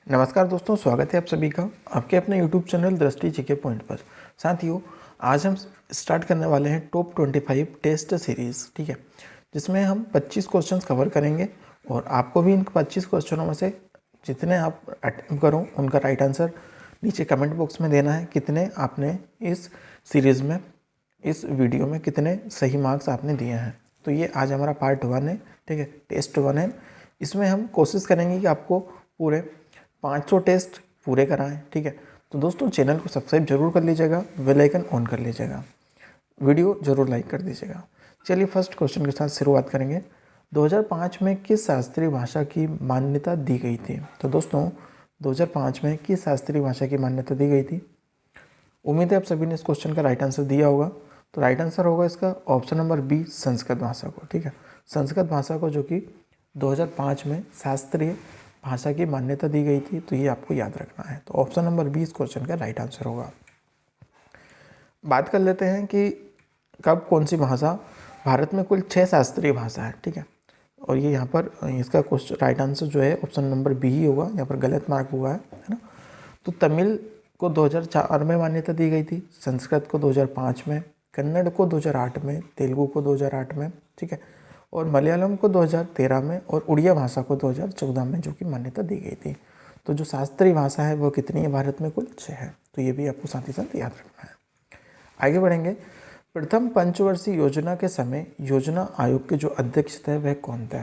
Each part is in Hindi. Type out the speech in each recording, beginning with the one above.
नमस्कार दोस्तों, स्वागत है आप सभी का आपके अपने YouTube चैनल दृष्टि जीके पॉइंट पर। साथियों, आज हम स्टार्ट करने वाले हैं टॉप 25 टेस्ट सीरीज़, ठीक है, जिसमें हम 25 क्वेश्चंस कवर करेंगे और आपको भी इन 25 क्वेश्चनों में से जितने आप अटेम्प्ट करो उनका राइट आंसर नीचे कमेंट बॉक्स में देना है। कितने आपने इस सीरीज़ में, इस वीडियो में कितने सही मार्क्स आपने दिए हैं। तो ये आज हमारा पार्ट 1 है, ठीक है, टेस्ट 1 है। इसमें हम कोशिश करेंगे कि आपको पूरे 500 टेस्ट पूरे कराएं, ठीक है। तो दोस्तों, चैनल को सब्सक्राइब जरूर कर लीजिएगा, बेल आइकन ऑन कर लीजिएगा, वीडियो जरूर लाइक कर दीजिएगा। चलिए फर्स्ट क्वेश्चन के साथ शुरुआत करेंगे। 2005 में किस शास्त्रीय भाषा की मान्यता दी गई थी? तो दोस्तों, 2005 में किस शास्त्रीय भाषा की मान्यता दी गई थी? उम्मीद है आप सभी ने इस क्वेश्चन का राइट आंसर दिया होगा। तो राइट आंसर होगा इसका ऑप्शन नंबर बी, संस्कृत भाषा को, ठीक है। संस्कृत भाषा को जो कि 2005 में शास्त्रीय भाषा की मान्यता दी गई थी। तो ये आपको याद रखना है। तो ऑप्शन नंबर बी इस क्वेश्चन का राइट आंसर होगा। बात कर लेते हैं कि कब कौन सी भाषा, भारत में कुल 6 शास्त्रीय भाषा है, ठीक है। और ये यहाँ पर इसका क्वेश्चन राइट आंसर जो है ऑप्शन नंबर बी ही होगा, यहाँ पर गलत मार्क हुआ है ना। तो तमिल को 2004 में मान्यता दी गई थी, संस्कृत को 2005 में, कन्नड़ को 2008 में, तेलुगु को 2008 में, ठीक है, और मलयालम को 2013 में, और उड़िया भाषा को 2014 में जो कि मान्यता दी गई थी। तो जो शास्त्रीय भाषा है वो कितनी है भारत में? कुल 6 है। तो ये भी आपको साथ ही साथ याद रखना है। आगे बढ़ेंगे। प्रथम पंचवर्षीय योजना के समय योजना आयोग के जो अध्यक्ष थे वह कौन थे?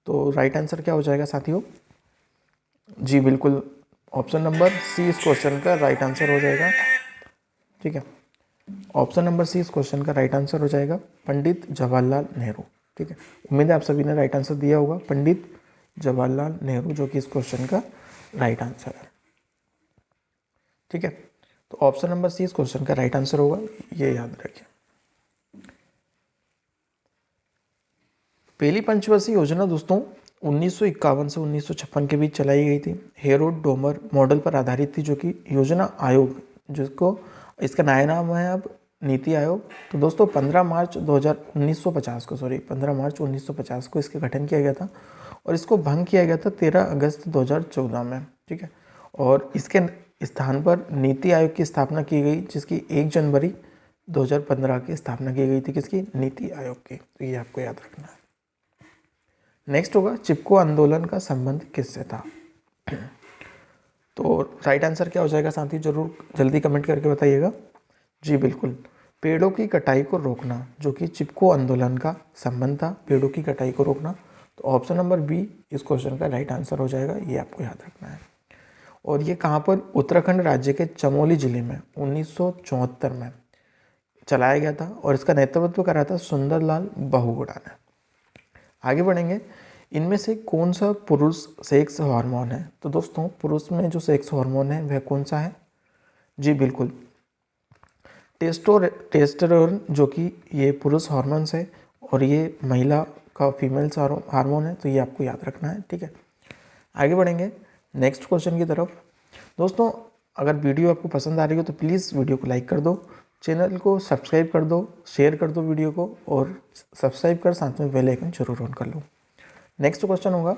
तो राइट आंसर क्या हो जाएगा साथियों? जी बिल्कुल, ऑप्शन नंबर सी इस क्वेश्चन का राइट आंसर हो जाएगा, ठीक है। ऑप्शन नंबर सी इस क्वेश्चन का राइट आंसर हो जाएगा, पंडित जवाहरलाल नेहरू, ठीक है। उम्मीद है आप सभी ने राइट आंसर दिया होगा, पंडित जवाहरलाल नेहरू, जो कि इस क्वेश्चन का राइट आंसर है, ठीक है। तो ऑप्शन नंबर सी इस क्वेश्चन का राइट आंसर होगा, ये याद रखिए। पहली पंचवर्षीय योजना दोस्तों 1951 से 1956 के बीच चलाई गई थी। हेरोड डोमर मॉडल पर आधारित थी, जो कि योजना आयोग, जिसको इसका नया नाम है अब नीति आयोग। तो दोस्तों 15 मार्च 1950 को इसका गठन किया गया था और इसको भंग किया गया था 13 अगस्त 2014 में, ठीक है। और इसके स्थान पर नीति आयोग की स्थापना की गई, जिसकी 1 जनवरी 2015 की स्थापना की गई थी। किसकी? नीति आयोग की। तो ये आपको याद रखना है। नेक्स्ट होगा, चिपको आंदोलन का संबंध किससे था? तो राइट आंसर क्या हो जाएगा साथी, जरूर जल्दी कमेंट करके बताइएगा। जी बिल्कुल, पेड़ों की कटाई को रोकना, जो कि चिपको आंदोलन का संबंध था, पेड़ों की कटाई को रोकना। तो ऑप्शन नंबर बी इस क्वेश्चन का राइट आंसर हो जाएगा, ये आपको याद रखना है। और ये कहाँ पर? उत्तराखंड राज्य के चमोली जिले में 1974 में चलाया गया था और इसका नेतृत्व करा था सुंदरलाल बहुगुणा ने। आगे बढ़ेंगे। इनमें से कौन सा पुरुष सेक्स हार्मोन है? तो दोस्तों, पुरुष में जो सेक्स हार्मोन है वह कौन सा है? जी बिल्कुल, टेस्टोस्टेरोन, जो कि ये पुरुष हार्मोन्स है और ये महिला का फीमेल्स हार्मोन है। तो ये आपको याद रखना है, ठीक है। आगे बढ़ेंगे नेक्स्ट क्वेश्चन की तरफ। दोस्तों, अगर वीडियो आपको पसंद आ रही हो तो प्लीज़ वीडियो को लाइक कर दो, चैनल को सब्सक्राइब कर दो, शेयर कर दो वीडियो को, और सब्सक्राइब कर साथ में बेल आइकन जरूर ऑन कर लो। नेक्स्ट क्वेश्चन होगा,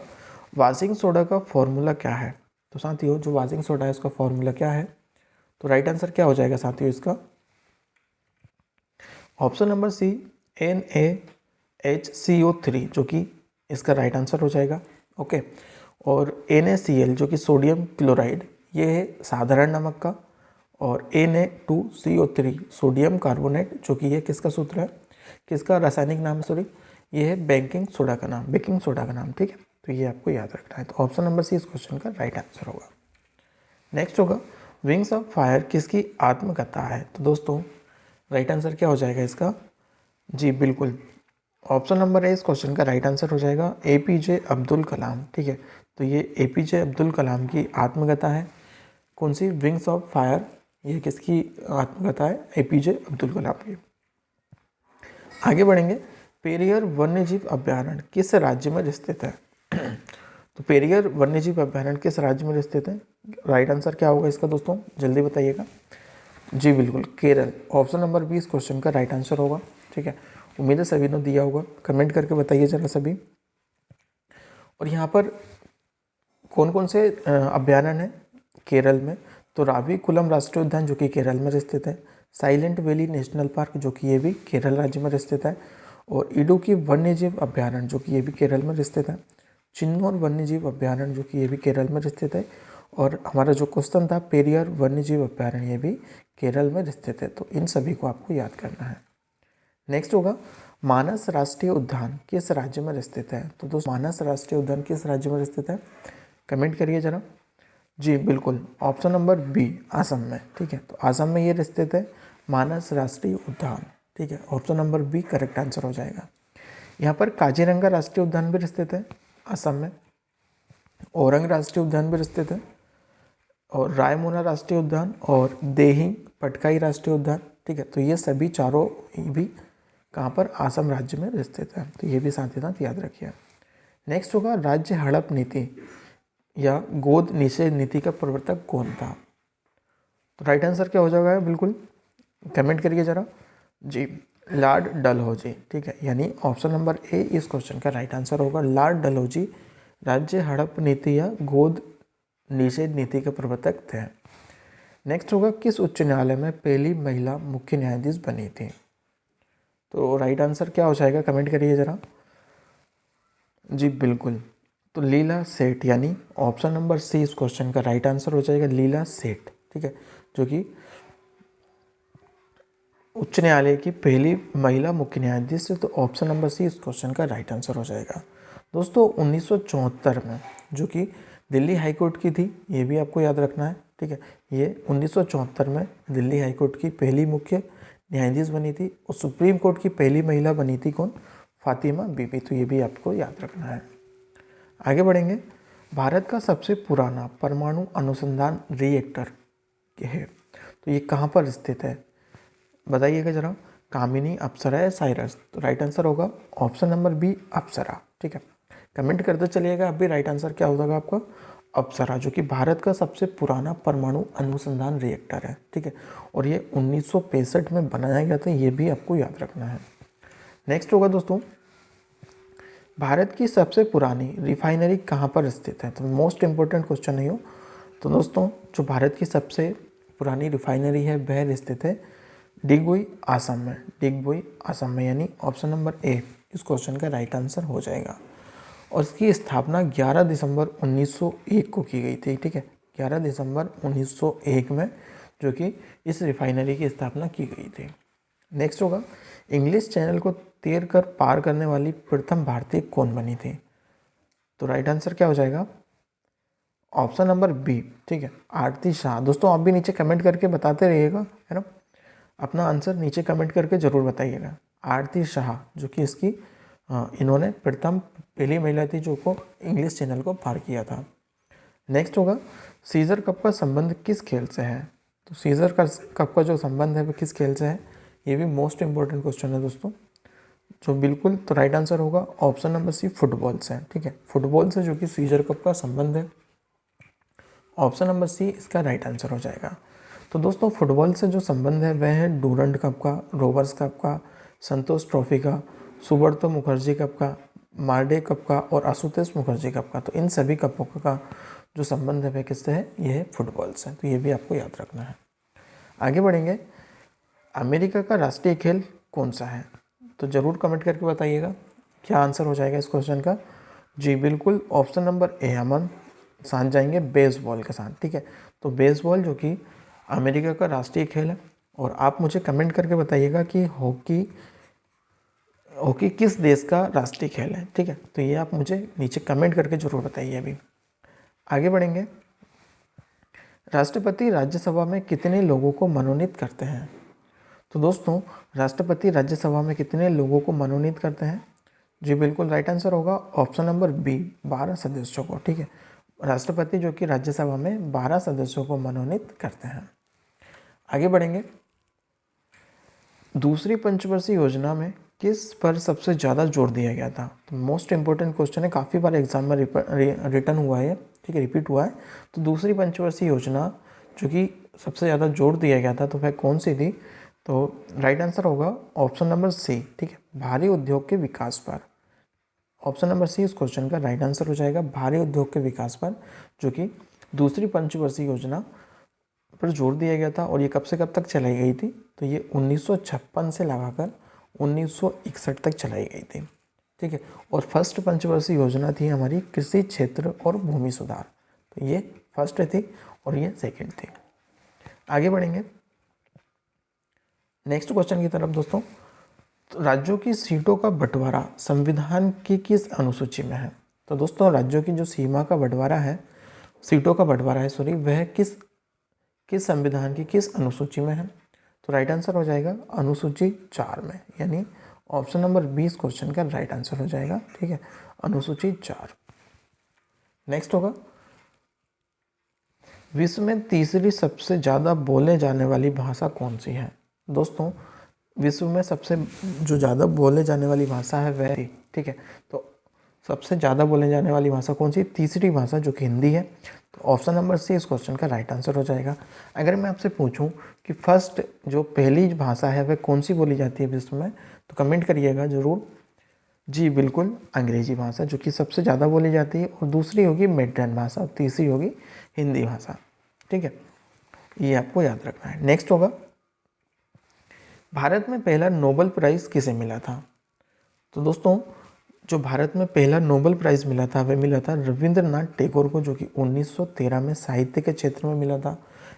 वाशिंग सोडा का फॉर्मूला क्या है? तो साथियों, जो वाशिंग सोडा है उसका फॉर्मूला क्या है? तो राइट आंसर क्या हो जाएगा साथियों इसका? ऑप्शन नंबर सी, NaHCO3, जो कि इसका राइट आंसर हो जाएगा, ओके। और NaCl, जो कि सोडियम क्लोराइड, ये है साधारण नमक का। और Na2CO3 सोडियम कार्बोनेट, जो कि ये किसका सूत्र है, किसका रासायनिक नाम है, सॉरी, ये है बेकिंग सोडा का नाम, ठीक है। तो ये आपको याद रखना है। तो ऑप्शन नंबर सी इस क्वेश्चन का राइट आंसर होगा। नेक्स्ट होगा, विंग्स ऑफ फायर किसकी आत्मकथा है? तो दोस्तों, राइट आंसर क्या हो जाएगा इसका? जी बिल्कुल, ऑप्शन नंबर ए इस क्वेश्चन का राइट आंसर हो जाएगा, APJ अब्दुल कलाम, ठीक है। तो ये APJ अब्दुल कलाम की आत्मकथा है। कौन सी? विंग्स ऑफ फायर, ये किसकी आत्मकथा है? APJ अब्दुल कलाम की। आगे बढ़ेंगे। पेरियर वन्यजीव अभ्यारण्य किस राज्य में स्थित है? तो पेरियर वन्यजीव अभ्यारण्य किस राज्य में स्थित है? राइट आंसर क्या होगा इसका दोस्तों, जल्दी बताइएगा। जी बिल्कुल, केरल। ऑप्शन नंबर बी इस क्वेश्चन का राइट आंसर होगा, ठीक है। उम्मीद है सभी ने दिया होगा, कमेंट करके बताइए जरा सभी। और यहाँ पर कौन कौन से अभ्यारण्य हैं केरल में? तो रावीकुलम राष्ट्रीय उद्यान जो कि केरल में स्थित है, साइलेंट वैली नेशनल पार्क जो कि ये भी केरल राज्य में स्थित है, और इडुक्की वन्यजीव अभ्यारण्य जो कि ये भी केरल में स्थित है, चिन्नौर वन्यजीव अभ्यारण्य जो कि ये भी केरल में स्थित है, और हमारा जो क्वेश्चन था पेरियार वन्यजीव अभ्यारण्य ये भी केरल में स्थित है। तो इन सभी को आपको याद करना है। नेक्स्ट होगा मानस राष्ट्रीय उद्यान किस राज्य में स्थित है? तो दोस्तों मानस राष्ट्रीय उद्यान किस राज्य में स्थित है? कमेंट करिए जरा। जी बिल्कुल, ऑप्शन नंबर बी, असम में। ठीक है, तो असम में ये स्थित है मानस राष्ट्रीय उद्यान। ठीक है, option number B correct answer हो जाएगा। यहाँ पर काजीरंगा राष्ट्रीय उद्यान भी स्थित है असम में, औरंग राष्ट्रीय उद्यान भी स्थित है, और रायमोना राष्ट्रीय उद्यान और देहिंग पटकाई राष्ट्रीय उद्यान। ठीक है, तो ये सभी चारों भी कहाँ पर? असम राज्य में स्थित है। तो ये भी साथ ही साथ याद रखिए। नेक्स्ट होगा राज्य हड़प नीति या गोद निषेध नीति का प्रवर्तक कौन था? तो राइट आंसर क्या हो जाएगा? बिल्कुल कमेंट करिए जरा। जी लॉर्ड डलहौजी। ठीक है, यानी ऑप्शन नंबर ए इस क्वेश्चन का राइट आंसर होगा। लॉर्ड डलहौजी राज्य हड़प नीति या गोद निषेध नीति के प्रवर्तक थे। नेक्स्ट होगा किस उच्च न्यायालय में पहली महिला मुख्य न्यायाधीश बनी थी? तो राइट आंसर क्या हो जाएगा? कमेंट करिए ज़रा। जी बिल्कुल, तो लीला सेठ, यानी ऑप्शन नंबर सी इस क्वेश्चन का राइट आंसर हो जाएगा, लीला सेठ। ठीक है, जो कि उच्च न्यायालय की पहली महिला मुख्य न्यायाधीश है। तो ऑप्शन नंबर सी इस क्वेश्चन का राइट आंसर हो जाएगा। दोस्तों 1974 में जो कि दिल्ली हाई कोर्ट की थी, ये भी आपको याद रखना है। ठीक है, ये 1974 में दिल्ली हाई कोर्ट की पहली मुख्य न्यायाधीश बनी थी, और सुप्रीम कोर्ट की पहली महिला बनी थी कौन? फातिमा बीबी। तो ये भी आपको याद रखना है। आगे बढ़ेंगे। भारत का सबसे पुराना परमाणु अनुसंधान रिएक्टर है, तो ये कहाँ पर स्थित है? बताइएगा जरा। कामिनी, अप्सरा या साइरस? तो राइट आंसर होगा ऑप्शन नंबर बी, अप्सरा। ठीक है, कमेंट करते चलिएगा अब भी राइट आंसर क्या होगा आपका? अप्सरा, जो कि भारत का सबसे पुराना परमाणु अनुसंधान रिएक्टर है। ठीक है, और ये 1965 में बनाया गया था, ये भी आपको याद रखना है। नेक्स्ट होगा दोस्तों, भारत की सबसे पुरानी रिफाइनरी कहाँ पर स्थित है? तो मोस्ट इंपॉर्टेंट क्वेश्चन है ये। तो दोस्तों जो भारत की सबसे पुरानी रिफाइनरी है वह स्थित है डिगबोई, असम में। डिगबोई, असम में, यानी ऑप्शन नंबर ए इस क्वेश्चन का राइट आंसर हो जाएगा। और इसकी स्थापना 11 दिसंबर 1901 को की गई थी। ठीक है, 11 दिसंबर 1901 में जो कि इस रिफाइनरी की स्थापना की गई थी। नेक्स्ट होगा इंग्लिश चैनल को तैर कर पार करने वाली प्रथम भारतीय कौन बनी थी? तो राइट आंसर क्या हो जाएगा? Option number B. ठीक है, आरती शाह। दोस्तों आप भी नीचे कमेंट करके बताते रहिएगा, है ना, अपना आंसर नीचे कमेंट करके ज़रूर बताइएगा। आरती शाह जो कि इसकी इन्होंने प्रथम पहली महिला थी जो को इंग्लिश चैनल को पार किया था। नेक्स्ट होगा सीजर कप का संबंध किस खेल से है? तो सीजर कप का जो संबंध है वो किस खेल से है? ये भी मोस्ट इंपॉर्टेंट क्वेश्चन है दोस्तों। जो बिल्कुल तो राइट आंसर होगा ऑप्शन नंबर सी, फुटबॉल से। ठीक है, फुटबॉल से जो कि सीजर कप का संबंध है, ऑप्शन नंबर सी इसका राइट आंसर हो जाएगा। तो दोस्तों फुटबॉल से जो संबंध है वह है डूरंड कप का, रोवर्स कप का, संतोष ट्रॉफी का, सुब्रतो मुखर्जी कप का, मार्डे कप का और आशुतोष मुखर्जी कप का। तो इन सभी कपों का जो संबंध है वह किससे है? यह है फुटबॉल से। तो ये भी आपको याद रखना है। आगे बढ़ेंगे। अमेरिका का राष्ट्रीय खेल कौन सा है? तो ज़रूर कमेंट करके बताइएगा क्या आंसर हो जाएगा इस क्वेश्चन का। जी बिल्कुल, ऑप्शन नंबर ए हम साथ जाएंगे बेसबॉल के साथ। ठीक है, तो बेसबॉल जो कि अमेरिका का राष्ट्रीय खेल है। और आप मुझे कमेंट करके बताइएगा कि हॉकी किस देश का राष्ट्रीय खेल है। ठीक है, तो ये आप मुझे नीचे कमेंट करके ज़रूर बताइए। अभी आगे बढ़ेंगे। राष्ट्रपति राज्यसभा में कितने लोगों को मनोनीत करते हैं? तो दोस्तों राष्ट्रपति राज्यसभा में कितने लोगों को मनोनीत करते हैं? जी बिल्कुल, राइट आंसर होगा ऑप्शन नंबर बी, 12 सदस्यों को। ठीक है, राष्ट्रपति जो कि राज्यसभा में 12 सदस्यों को मनोनीत करते हैं। आगे बढ़ेंगे। दूसरी पंचवर्षीय योजना में किस पर सबसे ज़्यादा जोर दिया गया था? तो मोस्ट इंपॉर्टेंट क्वेश्चन है, काफ़ी बार एग्जाम में रिटर्न हुआ है। ठीक है, रिपीट हुआ है। तो दूसरी पंचवर्षीय योजना जो कि सबसे ज़्यादा जोर दिया गया था तो वह कौन सी थी? तो राइट आंसर होगा ऑप्शन नंबर सी। ठीक है, भारी उद्योग के विकास पर। ऑप्शन नंबर सी इस क्वेश्चन का राइट आंसर हो जाएगा भारी उद्योग के विकास पर, जो कि दूसरी पंचवर्षीय योजना पर जोर दिया गया था। और ये कब से कब तक चलाई गई थी, तो ये 1956 से लगाकर 1961 तक चलाई गई थी। ठीक है, और फर्स्ट पंचवर्षीय योजना थी हमारी कृषि क्षेत्र और भूमि सुधार, तो ये फर्स्ट थी और ये सेकंड थी। आगे बढ़ेंगे नेक्स्ट क्वेश्चन की तरफ दोस्तों। तो राज्यों की सीटों का बंटवारा संविधान की किस अनुसूची में है? तो दोस्तों राज्यों की जो सीमा का बंटवारा है, सीटों का बंटवारा है सॉरी, वह किस संविधान की किस अनुसूची में है? तो राइट आंसर हो जाएगा अनुसूची 4 में, यानी ऑप्शन नंबर 20 क्वेश्चन का राइट आंसर हो जाएगा। ठीक है, अनुसूची 4। नेक्स्ट होगा विश्व में तीसरी सबसे ज़्यादा बोले जाने वाली भाषा कौन सी है? दोस्तों विश्व में सबसे जो ज़्यादा बोले जाने वाली भाषा है वह, ठीक है, तो सबसे ज़्यादा बोले जाने वाली भाषा कौन सी? तीसरी भाषा, जो कि हिंदी है। तो ऑप्शन नंबर सी इस क्वेश्चन का राइट आंसर हो जाएगा। अगर मैं आपसे पूछूं कि फर्स्ट जो पहली भाषा है वह कौन सी बोली जाती है विश्व में, तो कमेंट करिएगा ज़रूर। जी बिल्कुल, अंग्रेजी भाषा जो कि सबसे ज़्यादा बोली जाती है, और दूसरी होगी मैड्रिन भाषा, और तीसरी होगी हिंदी भाषा। ठीक है, ये आपको याद रखना है। नेक्स्ट होगा भारत में पहला नोबेल प्राइज़ किसे मिला था? तो दोस्तों जो भारत में पहला नोबेल प्राइज़ मिला था वह मिला था रविंद्रनाथ टैगोर को, जो कि 1913 में साहित्य के क्षेत्र में मिला था,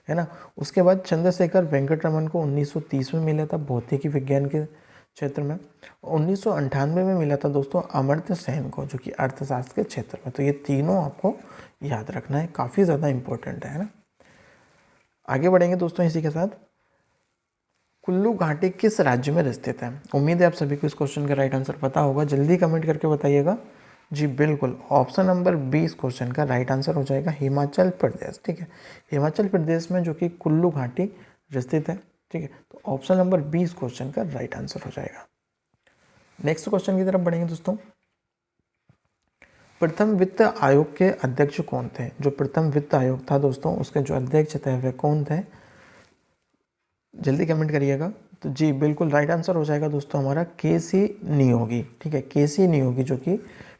है ना। उसके बाद चंद्रशेखर वेंकट रमन को 1930 में मिला था भौतिकी विज्ञान के क्षेत्र में। 1998 में मिला था दोस्तों अमर्त्य सेन को, जो कि अर्थशास्त्र के क्षेत्र में। तो ये तीनों आपको याद रखना है, काफ़ी ज़्यादा इंपॉर्टेंट है ना। आगे बढ़ेंगे दोस्तों इसी के साथ। कुल्लू घाटी किस राज्य में स्थित है? उम्मीद है आप सभी को इस क्वेश्चन का राइट आंसर पता होगा, जल्दी कमेंट करके बताइएगा। जी बिल्कुल, ऑप्शन नंबर 20 क्वेश्चन का राइट आंसर हो जाएगा हिमाचल प्रदेश। ठीक है, हिमाचल प्रदेश में जो कि कुल्लू घाटी स्थित है। ठीक है, तो ऑप्शन नंबर 20 क्वेश्चन का राइट आंसर हो जाएगा। नेक्स्ट क्वेश्चन की तरफ बढ़ेंगे दोस्तों। प्रथम वित्त आयोग के अध्यक्ष कौन थे? जो प्रथम वित्त आयोग था दोस्तों, उसके जो अध्यक्ष थे वे कौन थे? जल्दी कमेंट करिएगा। तो जी बिल्कुल राइट आंसर हो जाएगा दोस्तों हमारा के.सी. नियोगी। ठीक है, के.सी. नियोगी, जो कि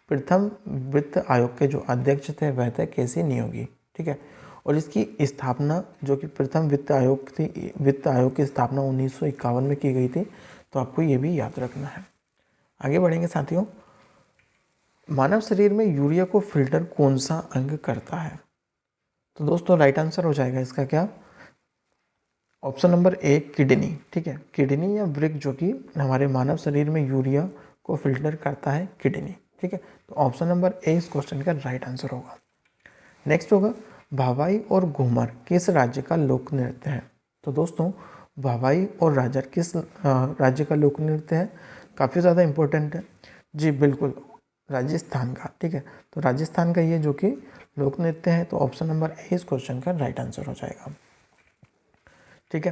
प्रथम वित्त आयोग के जो अध्यक्ष थे वह थे के.सी. नियोगी। ठीक है, और इसकी स्थापना जो कि प्रथम वित्त आयोग थी, वित्त आयोग की स्थापना 1951 में की गई थी। तो आपको ये भी याद रखना है। आगे बढ़ेंगे साथियों। मानव शरीर में यूरिया को फिल्टर कौन सा अंग करता है? तो दोस्तों राइट आंसर हो जाएगा इसका क्या? Option number A kidney. ठीक है, किडनी या वृक्क, जो कि हमारे मानव शरीर में यूरिया को फिल्टर करता है, किडनी। ठीक है, तो ऑप्शन नंबर ए इस क्वेश्चन का राइट आंसर होगा। नेक्स्ट होगा भवाई और घूमर किस राज्य का लोक नृत्य है? तो दोस्तों भवाई और राजर किस राज्य का लोक नृत्य है? काफ़ी ज़्यादा इंपॉर्टेंट है। जी बिल्कुल, राजस्थान का। ठीक है, तो राजस्थान का ये जो कि लोक नृत्य है, तो ऑप्शन नंबर ए इस क्वेश्चन का राइट आंसर हो जाएगा। ठीक है,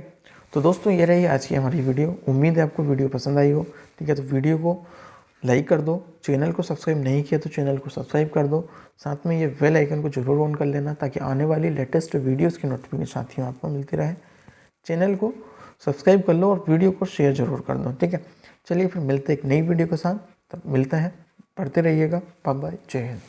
तो दोस्तों ये रही आज की हमारी वीडियो। उम्मीद है आपको वीडियो पसंद आई हो। ठीक है, तो वीडियो को लाइक कर दो, चैनल को सब्सक्राइब नहीं किया तो चैनल को सब्सक्राइब कर दो, साथ में ये बेल आइकन को जरूर ऑन कर लेना, ताकि आने वाली लेटेस्ट वीडियोस की नोटिफिकेशन साथियों आपको मिलती रहे। चैनल को सब्सक्राइब कर लो और वीडियो को शेयर जरूर कर दो। ठीक है, चलिए फिर मिलते हैं एक नई वीडियो के साथ, तब मिलते हैं, पढ़ते रहिएगा। बाय बाय, जय हिंद।